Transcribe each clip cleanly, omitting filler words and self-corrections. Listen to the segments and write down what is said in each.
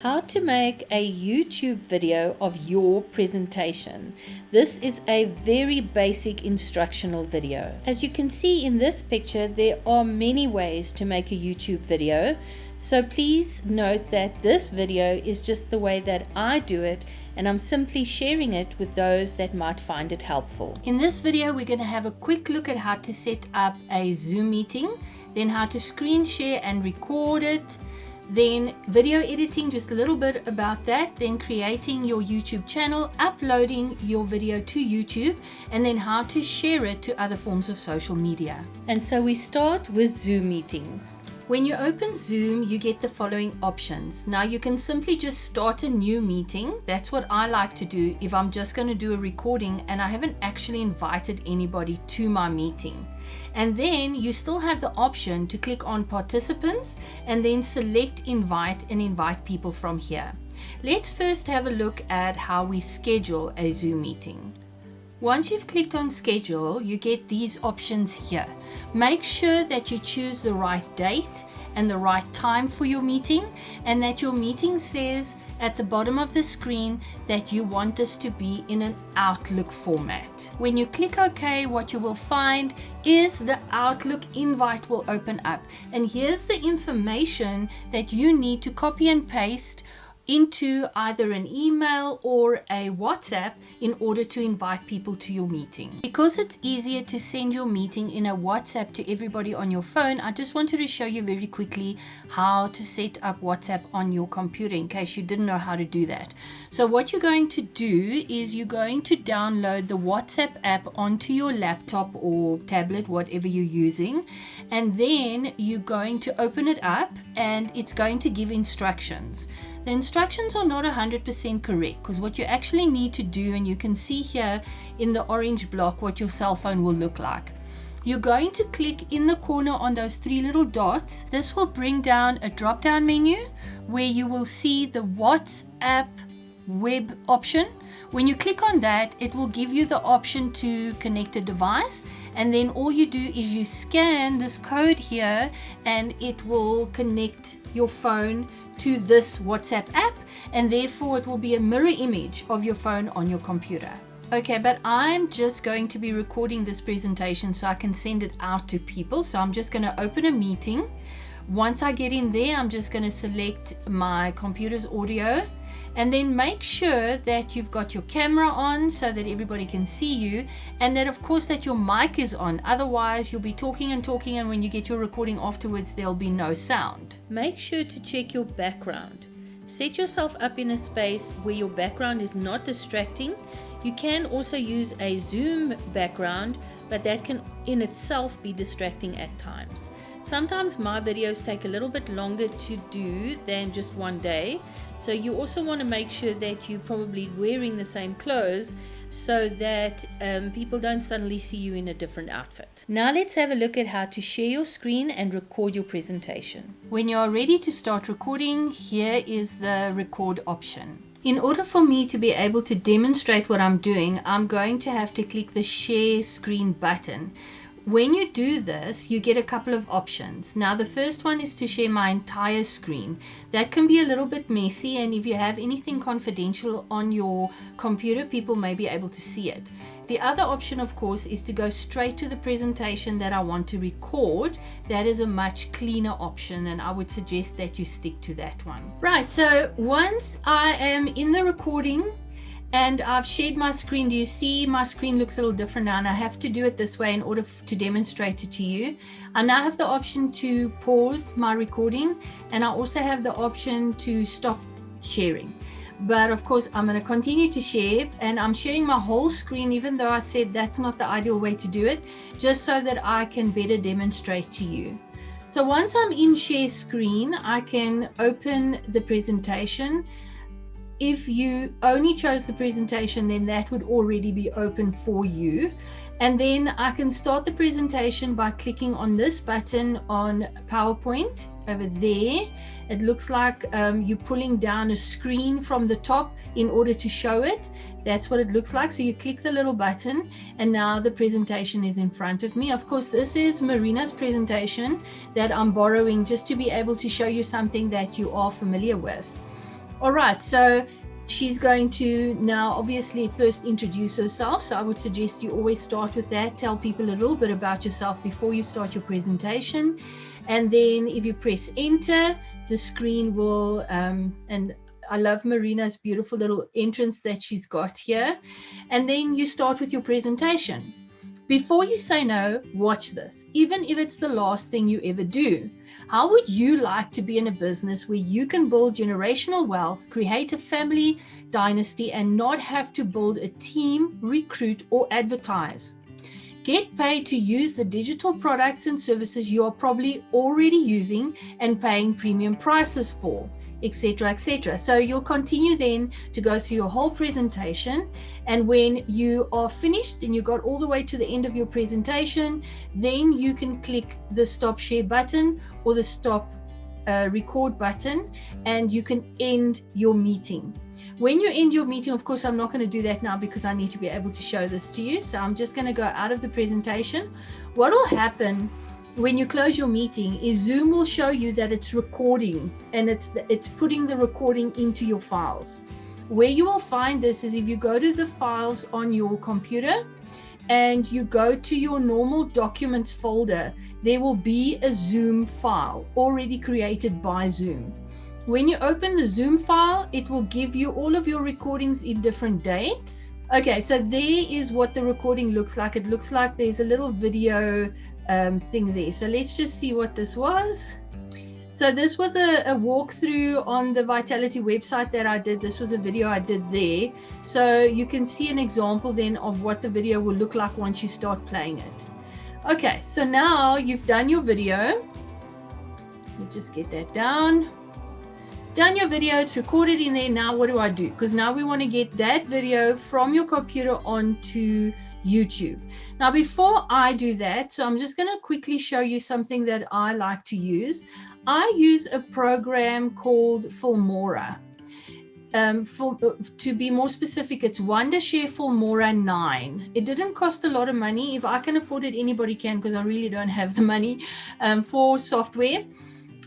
How to make a YouTube video of your presentation. This is a very basic instructional video. As you can see in this picture, there are many ways to make a YouTube video. So please note that this video is just the way that I do it, and I'm simply sharing it with those that might find it helpful. In this video, we're going to have a quick look at how to set up a Zoom meeting, then how to screen share and record it, then video editing, just a little bit about that, then creating your YouTube channel, uploading your video to YouTube, and then how to share it to other forms of social media. And so we start with Zoom meetings. When you open Zoom, you get the following options. Now you can simply just start a new meeting. That's what I like to do if I'm just going to do a recording and I haven't actually invited anybody to my meeting. And then you still have the option to click on participants and then select invite and invite people from here. Let's first have a look at how we schedule a Zoom meeting. Once you've clicked on schedule, you get these options here. Make sure that you choose the right date and the right time for your meeting, and that your meeting says at the bottom of the screen that you want this to be in an Outlook format. When you click OK, what you will find is the Outlook invite will open up, and here's the information that you need to copy and paste into either an email or a WhatsApp in order to invite people to your meeting. Because it's easier to send your meeting in a WhatsApp to everybody on your phone, I just wanted to show you very quickly how to set up WhatsApp on your computer in case you didn't know how to do that. So what you're going to do is you're going to download the WhatsApp app onto your laptop or tablet, whatever you're using, and then you're going to open it up and it's going to give instructions. The instructions are not 100% correct, because what you actually need to do, and you can see here in the orange block what your cell phone will look like. You're going to click in the corner on those three little dots. This will bring down a drop down menu where you will see the WhatsApp web option. When you click on that, it will give you the option to connect a device, and then all you do is you scan this code here and it will connect your phone to this WhatsApp app, and therefore it will be a mirror image of your phone on your computer. Okay, but I'm just going to be recording this presentation so I can send it out to people. So I'm just going to open a meeting. Once I get in there, I'm just going to select my computer's audio, and then make sure that you've got your camera on so that everybody can see you, and that of course that your mic is on. Otherwise you'll be talking and talking, and when you get your recording afterwards there'll be no sound. Make sure to check your background. Set yourself up in a space where your background is not distracting. You can also use a Zoom background, but that can in itself be distracting at times. Sometimes my videos take a little bit longer to do than just one day, so you also want to make sure that you're probably wearing the same clothes so that people don't suddenly see you in a different outfit. Now let's have a look at how to share your screen and record your presentation. When you are ready to start recording, here is the record option. In order for me to be able to demonstrate what I'm doing, I'm going to have to click the share screen button. When you do this, you get a couple of options. Now the first one is to share my entire screen. That can be a little bit messy, and if you have anything confidential on your computer, people may be able to see it. The other option, of course, is to go straight to the presentation that I want to record. That is a much cleaner option, and I would suggest that you stick to that one. Right, so once I am in the recording and I've shared my screen, do you see my screen looks a little different now, and I have to do it this way in order to demonstrate it to you. I now have the option to pause my recording, and I also have the option to stop sharing. But of course I'm going to continue to share, and I'm sharing my whole screen, even though I said that's not the ideal way to do it, just so that I can better demonstrate to you. So once I'm in share screen, I can open the presentation. If you only chose the presentation, then that would already be open for you. And then I can start the presentation by clicking on this button on PowerPoint over there. It looks like you're pulling down a screen from the top in order to show it. That's what it looks like. So you click the little button, and now the presentation is in front of me. Of course, this is Marina's presentation that I'm borrowing just to be able to show you something that you are familiar with. All right, so she's going to now obviously first introduce herself. So I would suggest you always start with that. Tell people a little bit about yourself before you start your presentation. And then if you press enter, the screen will, and I love Marina's beautiful little entrance that she's got here. And then you start with your presentation. Before you say no, watch this, even if it's the last thing you ever do. How would you like to be in a business where you can build generational wealth, create a family dynasty, and not have to build a team, recruit, or advertise? Get paid to use the digital products and services you are probably already using and paying premium prices for, etc., etc. So you'll continue then to go through your whole presentation, and when you are finished and you got all the way to the end of your presentation, then you can click the stop share button or the stop record button, and you can end your meeting. When you end your meeting, of course, I'm not going to do that now because I need to be able to show this to you. So I'm just going to go out of the presentation. What will happen when you close your meeting is Zoom will show you that it's recording, and it's putting the recording into your files. Where you will find this is if you go to the files on your computer and you go to your normal documents folder, there will be a Zoom file already created by Zoom. When you open the Zoom file, it will give you all of your recordings in different dates. Okay, so there is what the recording looks like. It looks like there's a little video thing there. So let's just see what this was. So this was a walkthrough on the Vitality website that I did. This was a video I did there. So you can see an example then of what the video will look like once you start playing it. Okay, so now you've done your video. Let me just get that down. Done your video, it's recorded in there. Now what do I do? Because now we want to get that video from your computer onto YouTube. Now before I do that, so I'm just going to quickly show you something that I like to use. I use a program called Filmora. To be more specific, it's Wondershare Filmora 9. It didn't cost a lot of money. If I can afford it, anybody can, because I really don't have the money for software.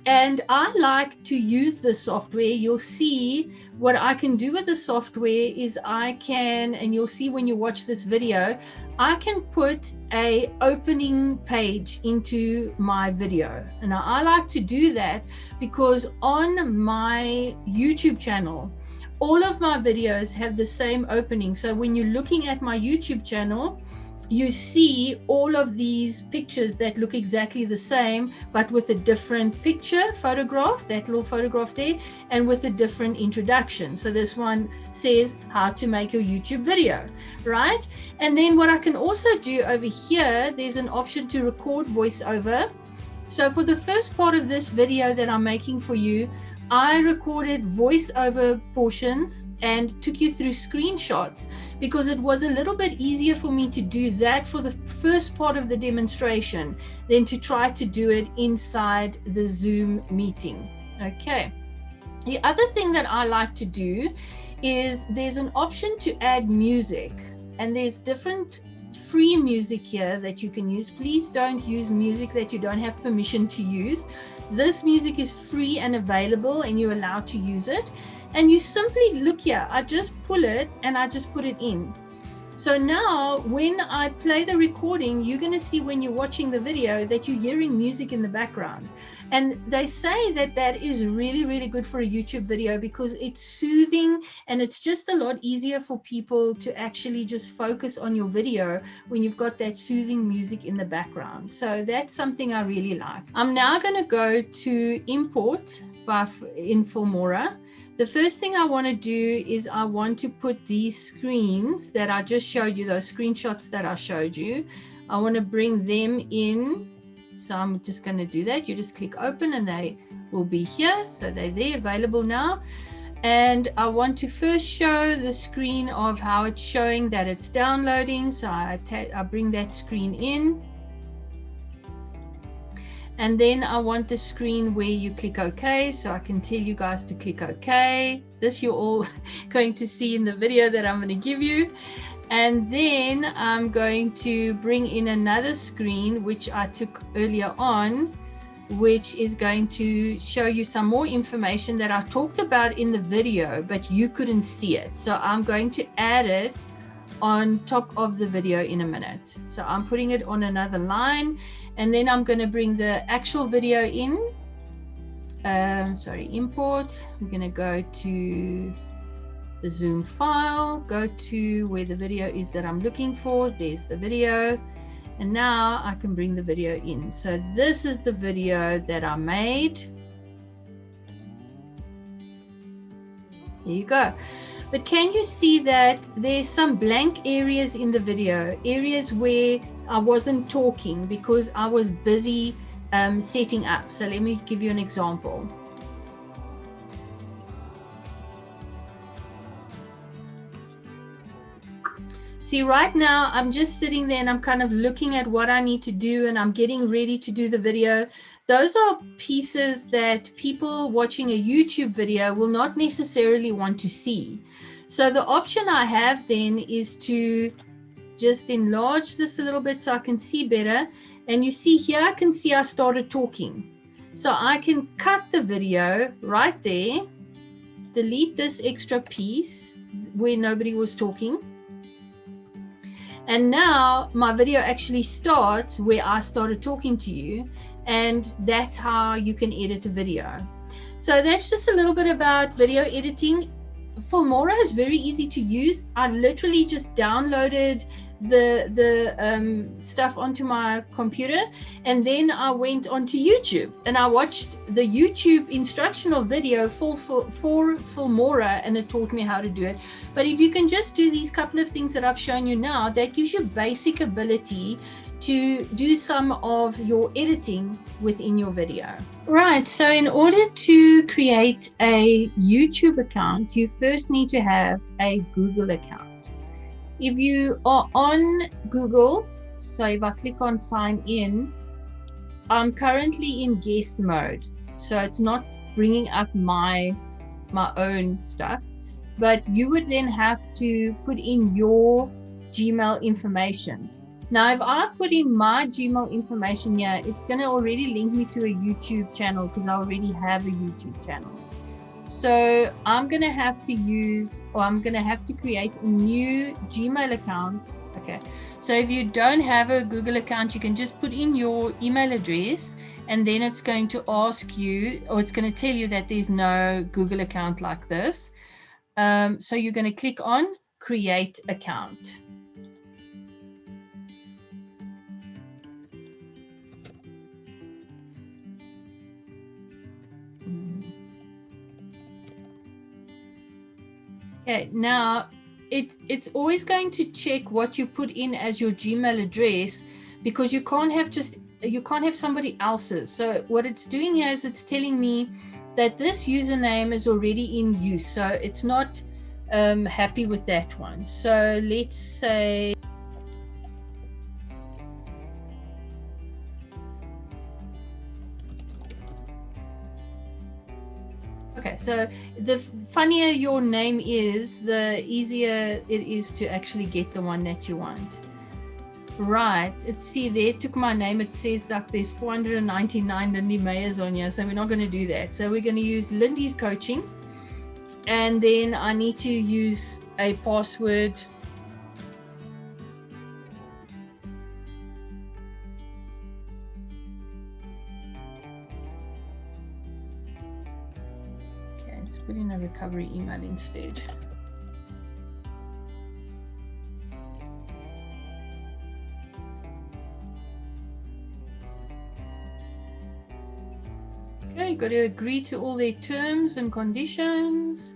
And I like to use the software. You'll see what I can do with the software is I can, and you'll see when you watch this video, I can put a opening page into my video. And I like to do that because on my YouTube channel, all of my videos have the same opening. So when you're looking at my YouTube channel, you see all of these pictures that look exactly the same, but with a different picture, photograph, that little photograph there, and with a different introduction. So this one says how to make your YouTube video, right? And then what I can also do over here, there's an option to record voiceover. So for the first part of this video that I'm making for you, I recorded voiceover portions and took you through screenshots because it was a little bit easier for me to do that for the first part of the demonstration than to try to do it inside the Zoom meeting. Okay. The other thing that I like to do is there's an option to add music, and there's different free music here that you can use. Please don't use music that you don't have permission to use. This music is free and available, and you're allowed to use it. And you simply look here, I just pull it and I just put it in. So now when I play the recording, you're going to see when you're watching the video that you're hearing music in the background. And they say that that is really, really good for a YouTube video because it's soothing, and it's just a lot easier for people to actually just focus on your video when you've got that soothing music in the background. So that's something I really like. I'm now going to go to import in Filmora. The first thing I want to do is I want to put these screens that I just showed you, those screenshots that I showed you, I want to bring them in. So I'm just going to do that. You just click open and they will be here. So they're there, available now. And I want to first show the screen of how it's showing that it's downloading. So I bring that screen in. And then I want the screen where you click OK. So I can tell you guys to click OK. This you're all going to see in the video that I'm going to give you. And then I'm going to bring in another screen, which I took earlier on, which is going to show you some more information that I talked about in the video, but you couldn't see it. So I'm going to add it on top of the video in a minute. So I'm putting it on another line, and then I'm going to bring the actual video in. Import. We're going to go to the Zoom file, go to where the video is that I'm looking for. There's the video, and now I can bring the video in. So this is the video that I made. There you go. But can you see that there's some blank areas in the video, areas where I wasn't talking because I was busy setting up. So let me give you an example. See, right now I'm just sitting there and I'm kind of looking at what I need to do, and I'm getting ready to do the video. Those are pieces that people watching a YouTube video will not necessarily want to see. So the option I have then is to just enlarge this a little bit so I can see better. And you see here, I can see I started talking. So I can cut the video right there, delete this extra piece where nobody was talking. And now my video actually starts where I started talking to you, and that's how you can edit a video. So that's just a little bit about video editing. Filmora is very easy to use. I literally just downloaded the stuff onto my computer, and then I went onto YouTube and I watched the YouTube instructional video for Filmora, and it taught me how to do it. But if you can just do these couple of things that I've shown you now, that gives you basic ability to do some of your editing within your video. Right, so in order to create a YouTube account, you first need to have a Google account. If you are on Google, so if I click on sign in, I'm currently in guest mode. So it's not bringing up my own stuff, but you would then have to put in your Gmail information. Now, if I put in my Gmail information here, it's going to already link me to a YouTube channel because I already have a YouTube channel. So I'm going to have to create a new Gmail account. Okay. So if you don't have a Google account, you can just put in your email address, and then it's going to ask you, or it's going to tell you that there's no Google account like this. So you're going to click on create account. Okay, now it's always going to check what you put in as your Gmail address, because you can't have somebody else's. So what it's doing here is it's telling me that this username is already in use, so it's not happy with that one. So let's say okay, so the funnier your name is, the easier it is to actually get the one that you want. Right, see there, it took my name. It says like there's 499 Lindy Mayers on here, so we're not going to do that. So we're going to use Lindy's Coaching, and then I need to use a password. Let's put in a recovery email instead. Okay, you've got to agree to all their terms and conditions.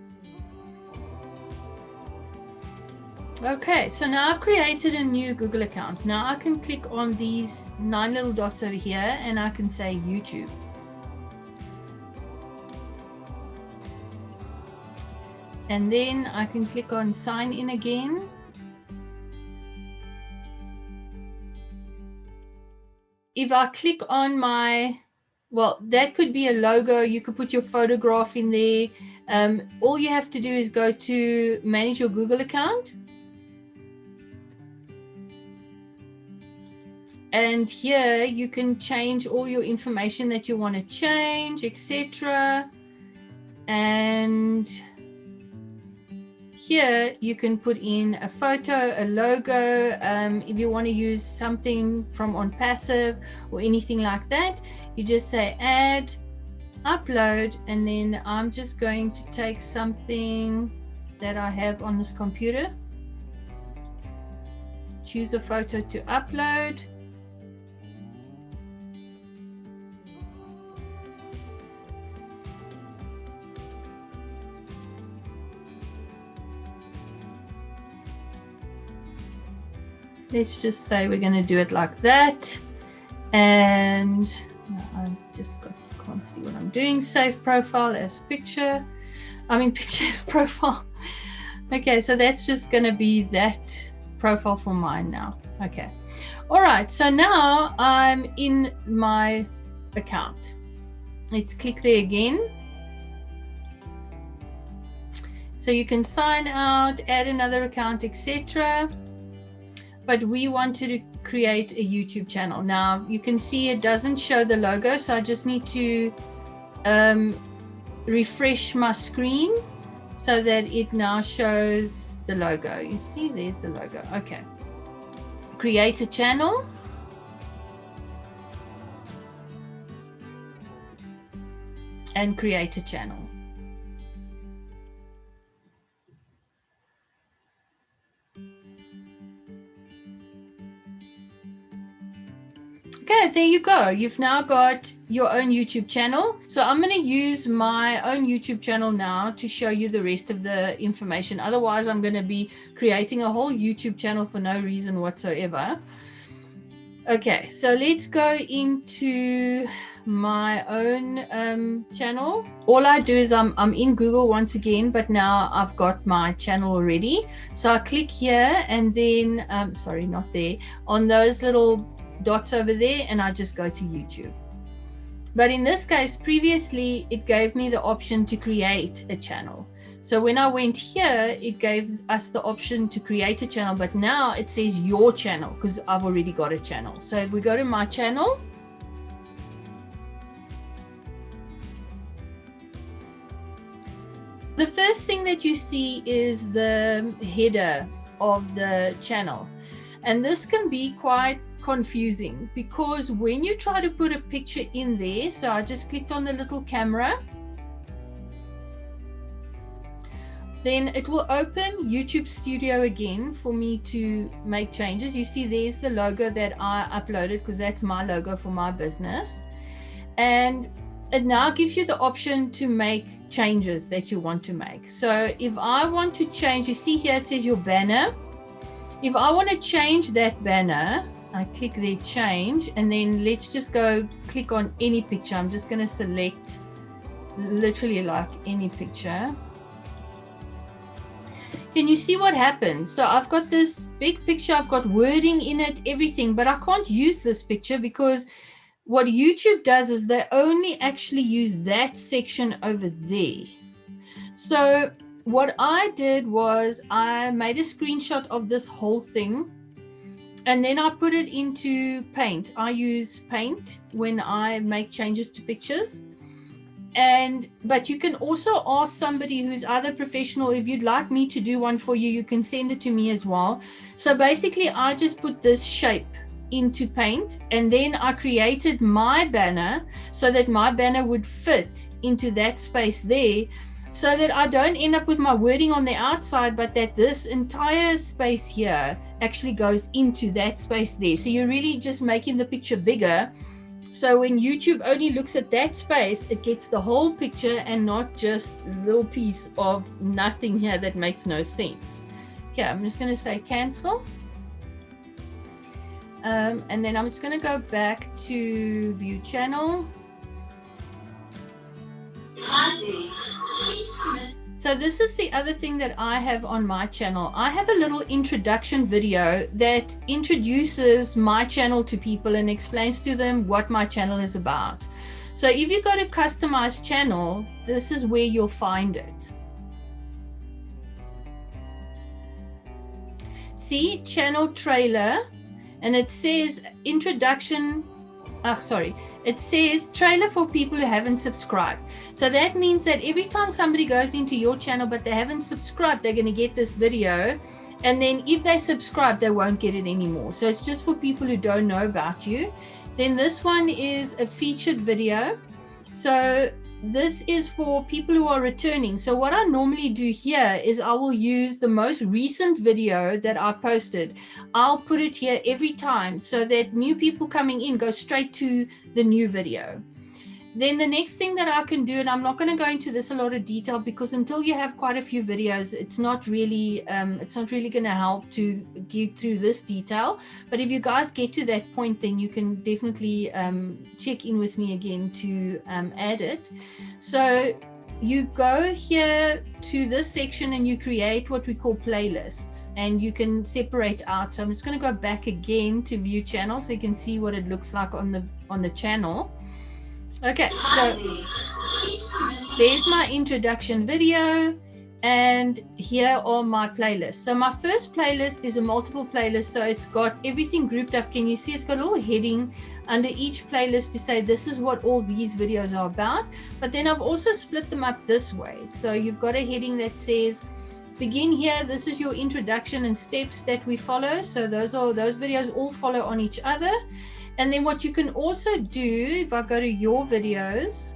Okay, so now I've created a new Google account. Now I can click on these 9 little dots over here, and I can say YouTube. And then I can click on sign in again. If I click on that could be a logo. You could put your photograph in there. All you have to do is go to manage your Google account. And here you can change all your information that you want to change, etc. And here you can put in a photo, a logo, if you want to use something from on passive or anything like that, you just say add, upload, and then I'm just going to take something that I have on this computer, choose a photo to upload. Let's just say we're going to do it like that. And I just can't see what I'm doing. Save profile as picture. Picture as profile. Okay, so that's just going to be that profile for mine now. Okay. All right. So now I'm in my account. Let's click there again. So you can sign out, add another account, etc. But we wanted to create a YouTube channel. Now you can see it doesn't show the logo, so I just need to refresh my screen so that it now shows the logo. You see, there's the logo. Okay. Create a channel. And create a channel. Okay, there you go. You've now got your own YouTube channel. So I'm going to use my own YouTube channel now to show you the rest of the information. Otherwise, I'm going to be creating a whole YouTube channel for no reason whatsoever. Okay, so let's go into my own channel. All I do is I'm in Google once again, but now I've got my channel already. So I click here and then, sorry, not there, on those little dots over there, and I just go to YouTube. But in this case, previously it gave me the option to create a channel. So when I went here, it gave us the option to create a channel, but now it says your channel because I've already got a channel. So if we go to my channel, the first thing that you see is the header of the channel. And this can be quite confusing because when you try to put a picture in there, so I just clicked on the little camera, then it will open YouTube Studio again for me to make changes. You see there's the logo that I uploaded because that's my logo for my business, and it now gives you the option to make changes that you want to make. So if I want to change, you see here it says your banner. If I want to change that banner, I click there, change, and then let's just go click on any picture. I'm just going to select literally like any picture. Can you see what happens? So I've got this big picture, I've got wording in it, everything, but I can't use this picture because what YouTube does is they only actually use that section over there. So what I did was I made a screenshot of this whole thing, and then I put it into Paint. I use Paint when I make changes to pictures. But you can also ask somebody who's either professional. If you'd like me to do one for you, you can send it to me as well. So basically I just put this shape into Paint, and then I created my banner so that my banner would fit into that space there, so that I don't end up with my wording on the outside, but that this entire space here actually goes into that space there. So you're really just making the picture bigger. So when YouTube only looks at that space, it gets the whole picture and not just a little piece of nothing here that makes no sense. Okay, I'm just going to say cancel. And then I'm just going to go back to view channel. So this is the other thing that I have on my channel. I have a little introduction video that introduces my channel to people and explains to them what my channel is about. So if you go to customize channel, this is where you'll find it. See channel trailer, and it says it says trailer for people who haven't subscribed. So that means that every time somebody goes into your channel but they haven't subscribed, they're going to get this video, and then if they subscribe, they won't get it anymore. So it's just for people who don't know about you. Then this one is a featured video. So this is for people who are returning. So what I normally do here is I will use the most recent video that I posted. I'll put it here every time so that new people coming in go straight to the new video. Then the next thing that I can do, and I'm not going to go into this a lot of detail because until you have quite a few videos, it's not really going to help to get through this detail. But if you guys get to that point, then you can definitely check in with me again to add it. So you go here to this section and you create what we call playlists, and you can separate out. So I'm just going to go back again to view channel so you can see what it looks like on the channel. Okay, so there's my introduction video, and here are my playlists. So my first playlist is a multiple playlist, so it's got everything grouped up. Can you see it's got a little heading under each playlist to say this is what all these videos are about? But then I've also split them up this way. So you've got a heading that says begin here, this is your introduction and steps that we follow. So those videos all follow on each other. And then what you can also do, if I go to your videos,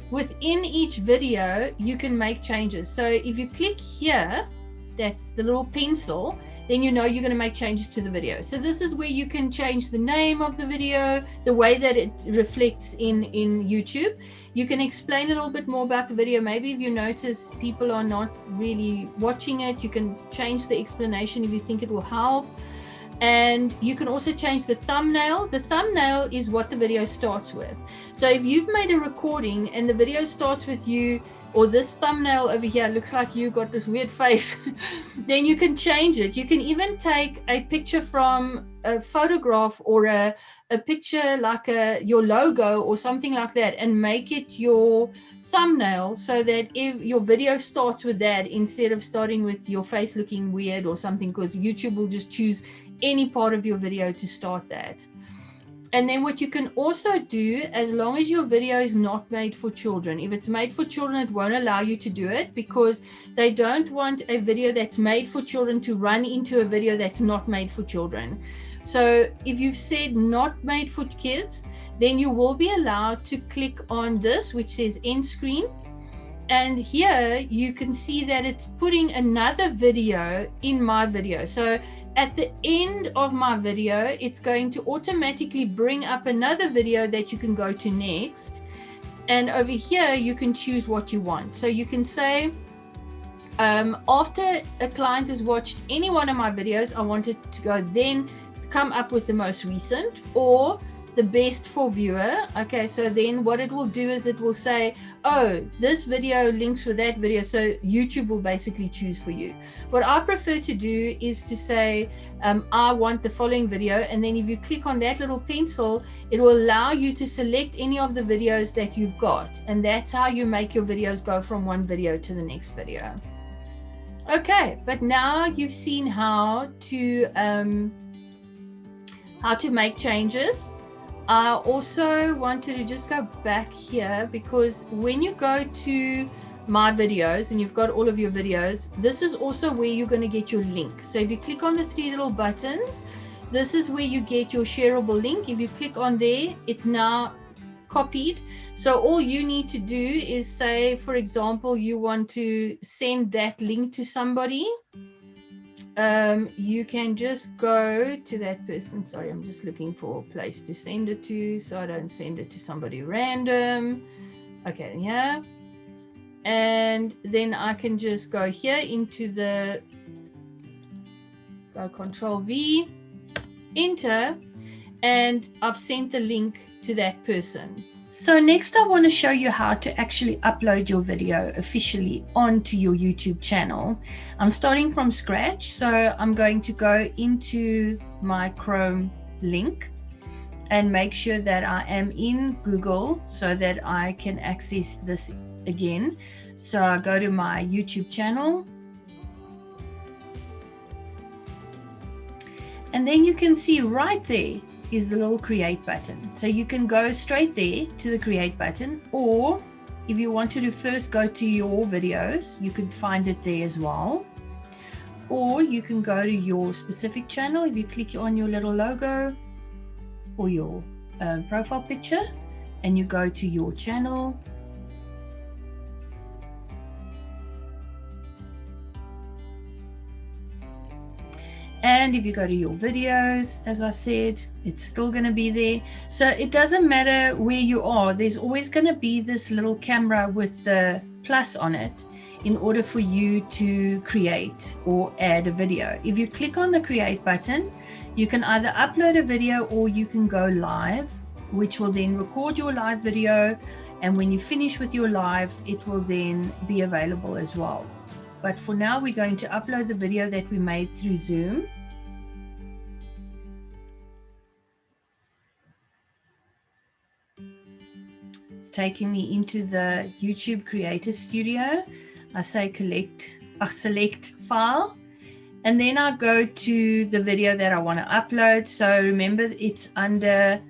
within each video, you can make changes. So if you click here, that's the little pencil, then you know you're going to make changes to the video. So this is where you can change the name of the video, the way that it reflects in YouTube. You can explain a little bit more about the video. Maybe if you notice people are not really watching it, you can change the explanation if you think it will help. And you can also change the thumbnail. The thumbnail is what the video starts with. So if you've made a recording and the video starts with you, or this thumbnail over here looks like you got this weird face, then you can change it. You can even take a picture from a photograph or a picture like your logo or something like that and make it your thumbnail so that if your video starts with that instead of starting with your face looking weird or something, because YouTube will just choose any part of your video to start that. And then what you can also do, as long as your video is not made for children, if it's made for children, it won't allow you to do it because they don't want a video that's made for children to run into a video that's not made for children. So if you've said not made for kids, then you will be allowed to click on this, which says end screen. And here you can see that it's putting another video in my video. So at the end of my video, it's going to automatically bring up another video that you can go to next. And over here, you can choose what you want. So you can say, after a client has watched any one of my videos, I want it to go then come up with the most recent or the best for viewer. Okay, so then what it will do is it will say, oh, this video links with that video, so YouTube will basically choose for you. What I prefer to do is to say, I want the following video, and then if you click on that little pencil, it will allow you to select any of the videos that you've got, and that's how you make your videos go from one video to the next video. Okay, but now you've seen how to make changes. I also wanted to just go back here because when you go to my videos and you've got all of your videos, this is also where you're going to get your link. So if you click on the three little buttons, this is where you get your shareable link. If you click on there, it's now copied. So all you need to do is say, for example, you want to send that link to somebody. You can just go to that person. Sorry, I'm just looking for a place to send it to so I don't send it to somebody random. Okay, yeah. And then I can just go here into the Control V, enter, and I've sent the link to that person. So next I want to show you how to actually upload your video officially onto your YouTube channel. I'm starting from scratch, so I'm going to go into my Chrome link and make sure that I am in Google so that I can access this again. So I go to my YouTube channel. And then you can see right there is the little create button. So you can go straight there to the create button, or if you wanted to first go to your videos, you could find it there as well. Or you can go to your specific channel. If you click on your little logo or your profile picture and you go to your channel, and if you go to your videos, as I said, it's still going to be there. So it doesn't matter where you are, there's always going to be this little camera with the plus on it in order for you to create or add a video. If you click on the create button, you can either upload a video or you can go live, which will then record your live video. And when you finish with your live, it will then be available as well. But for now, we're going to upload the video that we made through Zoom. It's taking me into the YouTube Creator Studio. I say select file, and then I go to the video that I want to upload. So remember, it's under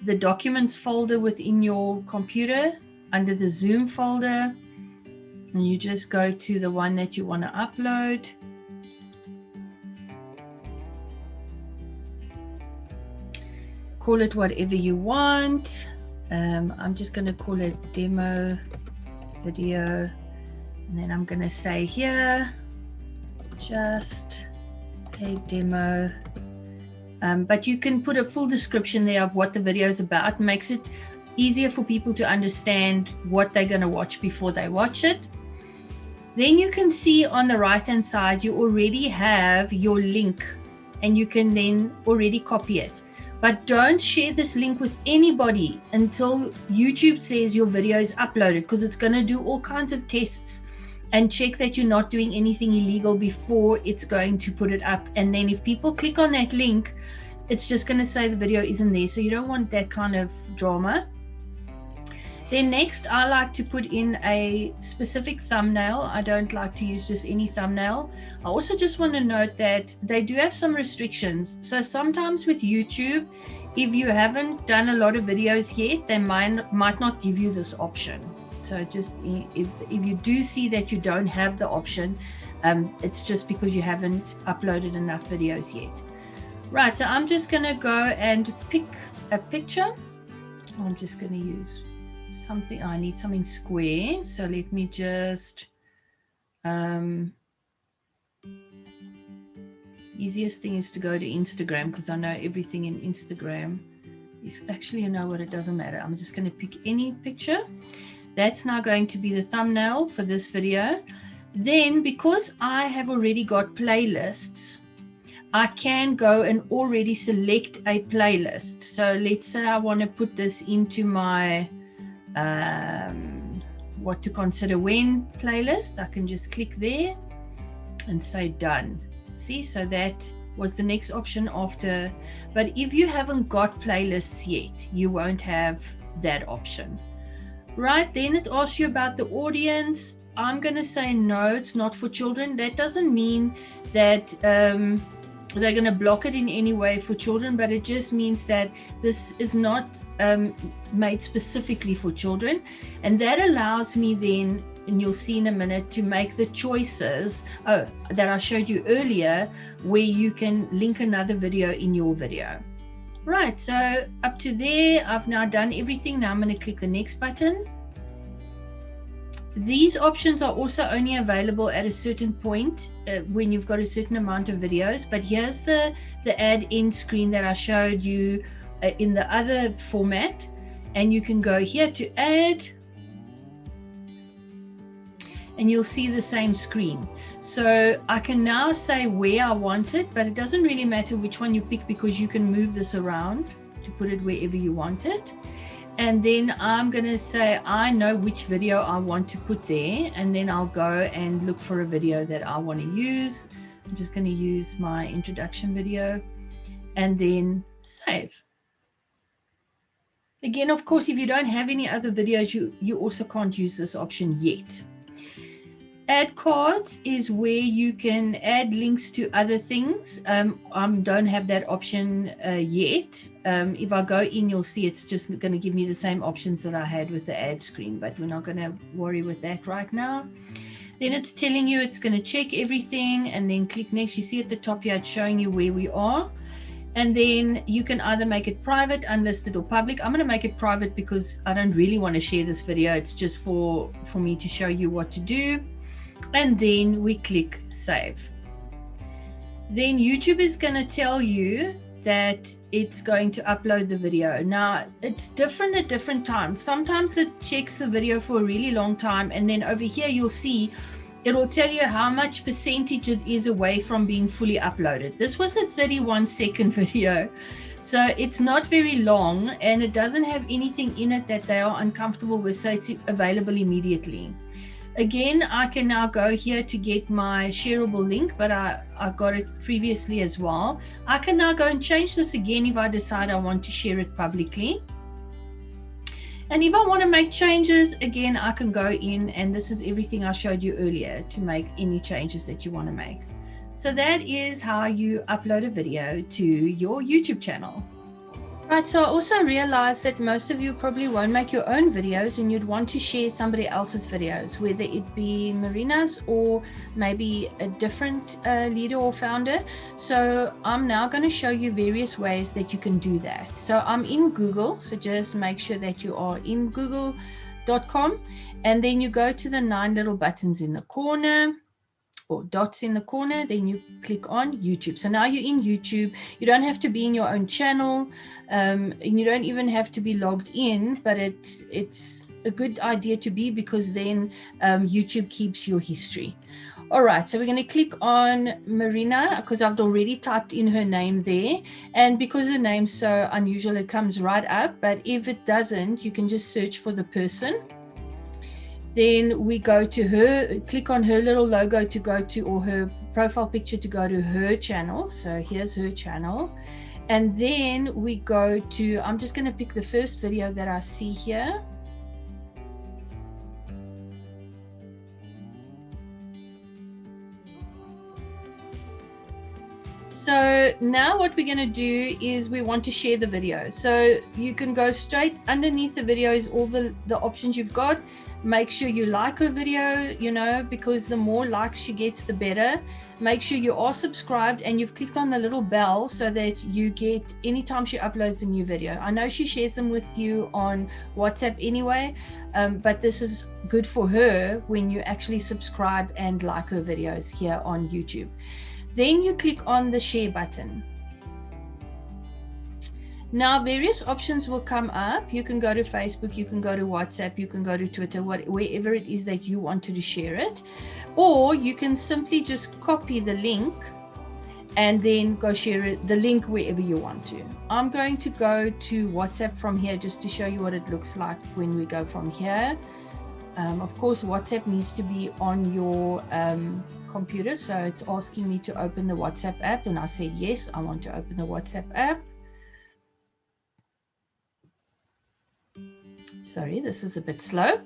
the documents folder within your computer, under the Zoom folder. And you just go to the one that you want to upload. Call it whatever you want. I'm just going to call it demo video. And then I'm going to say here, just a demo. But you can put a full description there of what the video is about. It makes it easier for people to understand what they're going to watch before they watch it. Then you can see on the right hand side, you already have your link and you can then already copy it. But don't share this link with anybody until YouTube says your video is uploaded, because it's going to do all kinds of tests and check that you're not doing anything illegal before it's going to put it up. And then if people click on that link, it's just going to say the video isn't there. So you don't want that kind of drama. Then next, I like to put in a specific thumbnail. I don't like to use just any thumbnail. I also just want to note that they do have some restrictions. So sometimes with YouTube, if you haven't done a lot of videos yet, they might not give you this option. So just if you do see that you don't have the option, it's just because you haven't uploaded enough videos yet. Right, so I'm just going to go and pick a picture. I'm just going to use something. I need something square. So let me just, easiest thing is to go to Instagram, because I know everything in Instagram is actually, you know what, it doesn't matter. I'm just going to pick any picture. That's now going to be the thumbnail for this video. Then, because I have already got playlists, I can go and already select a playlist. So let's say I want to put this into my what to consider when playlist. I can just click there and say done. See, so that was the next option after. But if you haven't got playlists yet, you won't have that option. Right, then it asks you about the audience. I'm going to say no, it's not for children. That doesn't mean that they're going to block it in any way for children, but it just means that this is not made specifically for children. And that allows me then, and you'll see in a minute, to make the choices that I showed you earlier, where you can link another video in your video. Right, so up to there, I've now done everything. Now I'm going to click the next button. These options are also only available at a certain point when you've got a certain amount of videos. But here's the add in screen that I showed you in the other format. And you can go here to add. And you'll see the same screen. So I can now say where I want it, but it doesn't really matter which one you pick, because you can move this around to put it wherever you want it. And then I'm going to say I know which video I want to put there, and then I'll go and look for a video that I want to use. I'm just going to use my introduction video and then save. Again, of course, if you don't have any other videos, you also can't use this option yet. Add cards is where you can add links to other things. I don't have that option yet. If I go in, you'll see it's just going to give me the same options that I had with the ad screen, but we're not going to worry with that right now. Then it's telling you it's going to check everything, and then click next. You see at the top here, it's showing you where we are. And then you can either make it private, unlisted, or public. I'm going to make it private because I don't really want to share this video. It's just for me to show you what to do. And then we click save. Then YouTube is going to tell you that it's going to upload the video. Now it's different at different times. Sometimes it checks the video for a really long time, and then over here you'll see it will tell you how much percentage it is away from being fully uploaded. This was a 31-second video, so it's not very long, and it doesn't have anything in it that they are uncomfortable with, so it's available immediately. Again, I can now go here to get my shareable link, but I got it previously as well. I can now go and change this again if I decide I want to share it publicly. And if I want to make changes, again, I can go in, and this is everything I showed you earlier to make any changes that you want to make. So that is how you upload a video to your YouTube channel. Right, so I also realized that most of you probably won't make your own videos, and you'd want to share somebody else's videos, whether it be Marina's or maybe a different leader or founder. So I'm now going to show you various ways that you can do that. So I'm in Google, so just make sure that you are in google.com, and then you go to the 9 little buttons in the corner, or dots in the corner, then you click on YouTube. So now you're in YouTube. You don't have to be in your own channel, and you don't even have to be logged in, but it's a good idea to be, because then YouTube keeps your history. All right, so we're going to click on Marina, because I've already typed in her name there, and because her name's so unusual, it comes right up. But if it doesn't, you can just search for the person. Then we go to her, click on her little logo to go to, or her profile picture to go to her channel. So here's her channel. And then we go to, I'm just going to pick the first video that I see here. So now what we're going to do is we want to share the video. So you can go straight underneath the video is all the options you've got. Make sure you like her video, you know, because the more likes she gets, the better. Make sure you are subscribed and you've clicked on the little bell so that you get anytime she uploads a new video. I know she shares them with you on WhatsApp anyway, but this is good for her when you actually subscribe and like her videos here on YouTube. Then you click on the share button. Now various options will come up. You can go to Facebook, you can go to WhatsApp, you can go to Twitter, wherever it is that you wanted to share it. Or you can simply just copy the link and then go share the link wherever you want to. I'm going to go to WhatsApp from here just to show you what it looks like when we go from here. Of course, WhatsApp needs to be on your computer, so it's asking me to open the WhatsApp app, and I said yes, I want to open the WhatsApp app. Sorry, this is a bit slow.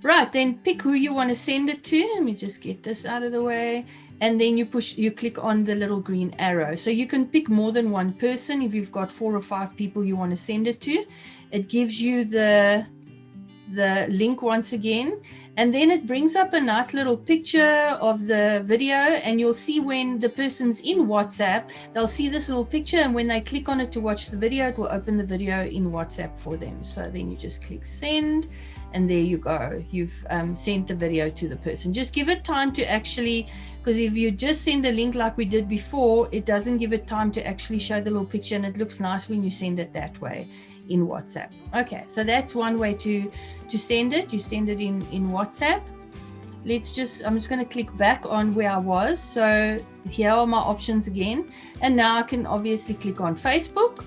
Right, then pick who you want to send it to. Let me just get this out of the way. And then you click on the little green arrow. So you can pick more than one person. If you've got 4 or 5 people you want to send it to, it gives you the link once again, and then it brings up a nice little picture of the video, and you'll see when the person's in WhatsApp, they'll see this little picture, and when they click on it to watch the video, it will open the video in WhatsApp for them. So then you just click send, and there you go, you've sent the video to the person. Just give it time to actually, because if you just send the link like we did before, it doesn't give it time to actually show the little picture, and it looks nice when you send it that way in WhatsApp. Okay, so that's one way to send it. You send it in WhatsApp. I'm just going to click back on where I was. So here are my options again, and now I can obviously click on Facebook,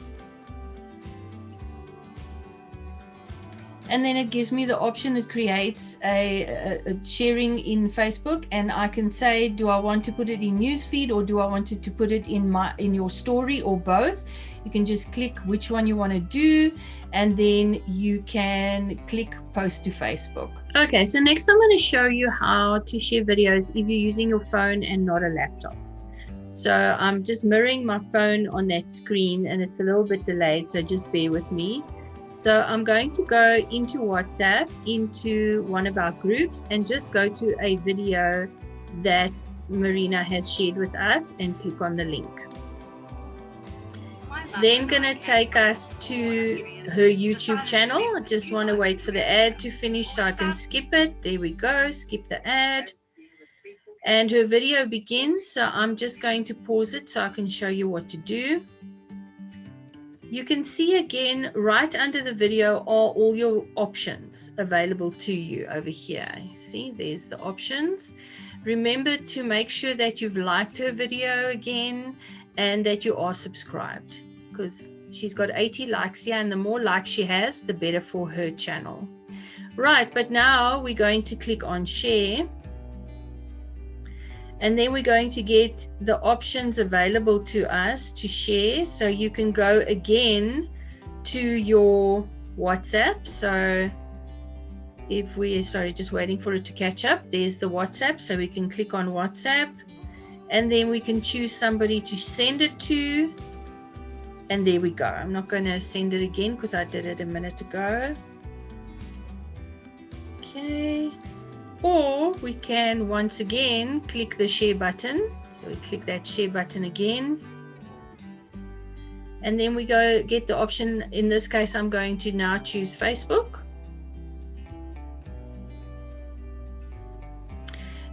and then it gives me the option. It creates a sharing in Facebook, and I can say, do I want to put it in newsfeed, or do I want to put it in your story, or both? You can just click which one you want to do, and then you can click post to Facebook. Okay, so next I'm going to show you how to share videos if you're using your phone and not a laptop. So I'm just mirroring my phone on that screen, and it's a little bit delayed, so just bear with me. So I'm going to go into WhatsApp, into one of our groups, and just go to a video that Marina has shared with us and click on the link. It's then going to take us to her YouTube channel. I just want to wait for the ad to finish so I can skip it. There we go, skip the ad. And her video begins, so I'm just going to pause it so I can show you what to do. You can see again right under the video are all your options available to you over here. See, there's the options. Remember to make sure that you've liked her video again and that you are subscribed, because she's got 80 likes here, and the more likes she has, the better for her channel. Right, but now we're going to click on share. And then we're going to get the options available to us to share. So you can go again to your WhatsApp. So if just waiting for it to catch up. There's the WhatsApp. So we can click on WhatsApp, and then we can choose somebody to send it to. And there we go. I'm not going to send it again because I did it a minute ago. Okay. Or we can once again click the share button. So we click that share button again. And then we go get the option. In this case, I'm going to now choose Facebook.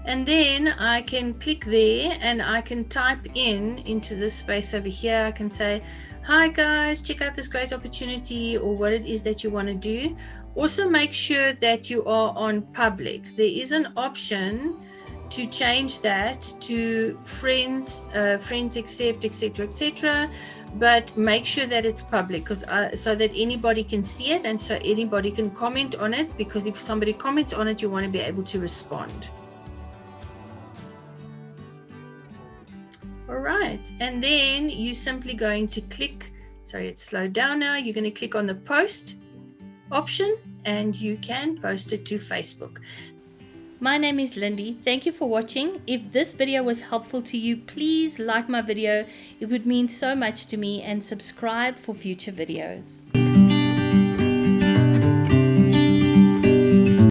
And then I can click there, and I can type into this space over here. I can say, hi guys, check out this great opportunity, or what it is that you want to do. Also make sure that you are on public. There is an option to change that to friends, friends accept, etc., etc. But make sure that it's public, because so that anybody can see it, and so anybody can comment on it, because if somebody comments on it, you want to be able to respond. All right, and then you're simply going to click, sorry, it's slowed down now. You're going to click on the post option, and you can post it to Facebook. My name is Lindy. Thank you for watching. If this video was helpful to you, please like my video. It would mean so much to me, and subscribe for future videos.